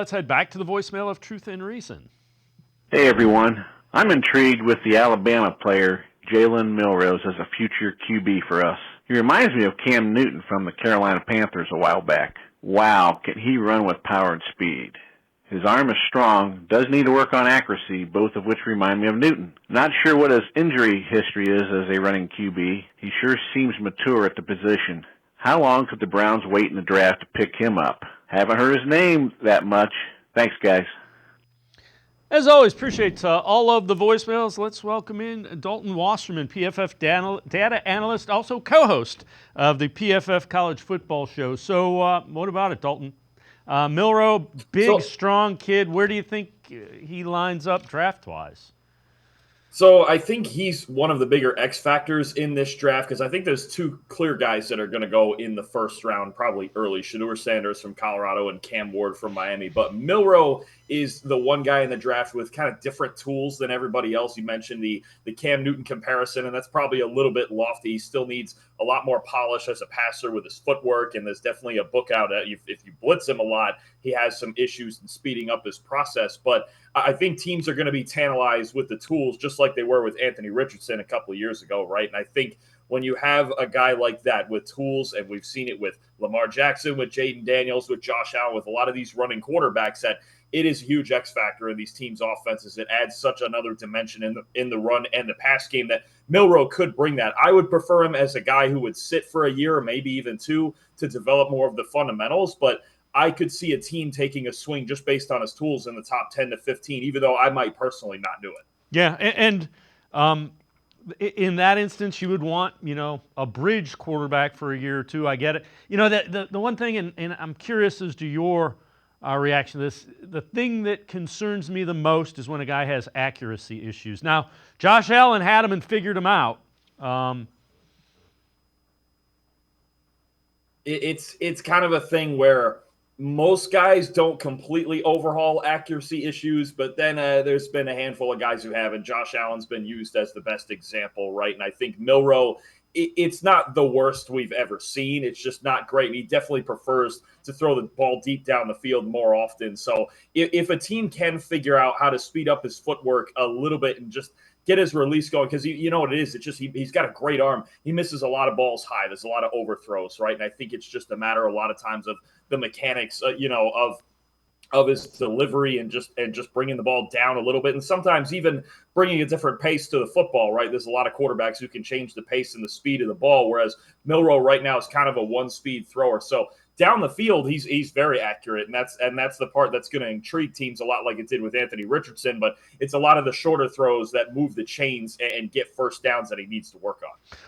Let's head back to the voicemail of Truth and Reason. Hey, everyone. I'm intrigued with the Alabama player Jalen Milroe as a future QB for us. He reminds me of Cam Newton from the Carolina Panthers a while back. Wow, can he run with power and speed. His arm is strong, does need to work on accuracy, both of which remind me of Newton. Not sure what his injury history is as a running QB. He sure seems mature at the position. How long could the Browns wait in the draft to pick him up? Haven't heard his name that much. Thanks, guys. As always, appreciate all of the voicemails. Let's welcome in Dalton Wasserman, PFF data analyst, also co-host of the PFF College Football Show. So what about it, Dalton? Milroe, big, strong kid. Where do you think he lines up draft-wise? So I think he's one of the bigger X factors in this draft because I think there's two clear guys that are going to go in the first round, probably early. Shedeur Sanders from Colorado and Cam Ward from Miami. But Milroe is the one guy in the draft with kind of different tools than everybody else. You mentioned the Cam Newton comparison, and that's probably a little bit lofty. He still needs a lot more polish as a passer with his footwork, and there's definitely a book out. If you blitz him a lot, he has some issues in speeding up his process. But I think teams are going to be tantalized with the tools just like they were with Anthony Richardson a couple of years ago, right? And I think when you have a guy like that with tools, and we've seen it with Lamar Jackson, with Jaden Daniels, with Josh Allen, with a lot of these running quarterbacks, that it is a huge X factor in these teams' offenses. It adds such another dimension in the run and the pass game that Milroe could bring that. I would prefer him as a guy who would sit for a year or maybe even two to develop more of the fundamentals, but I could see a team taking a swing just based on his tools in the top 10 to 15, even though I might personally not do it. Yeah, and in that instance, you would want, a bridge quarterback for a year or two. I get it. The one thing, and I'm curious as to your reaction to this, the thing that concerns me the most is when a guy has accuracy issues. Now, Josh Allen had him and figured him out. It's kind of a thing where most guys don't completely overhaul accuracy issues, but then there's been a handful of guys who have, and Josh Allen's been used as the best example, right? And I think Milroe, it's not the worst we've ever seen. It's just not great. And he definitely prefers to throw the ball deep down the field more often. So if a team can figure out how to speed up his footwork a little bit and just get his release going, because you know what it is. It's just he's got a great arm. He misses a lot of balls high. There's a lot of overthrows, right? And I think it's just a matter a lot of times of the mechanics, of his delivery and just bringing the ball down a little bit, and sometimes even bringing a different pace to the football, right? There's a lot of quarterbacks who can change the pace and the speed of the ball, whereas Milroe right now is kind of a one-speed thrower. So down the field, he's very accurate, and that's the part that's going to intrigue teams a lot, like it did with Anthony Richardson. But it's a lot of the shorter throws that move the chains and get first downs that he needs to work on.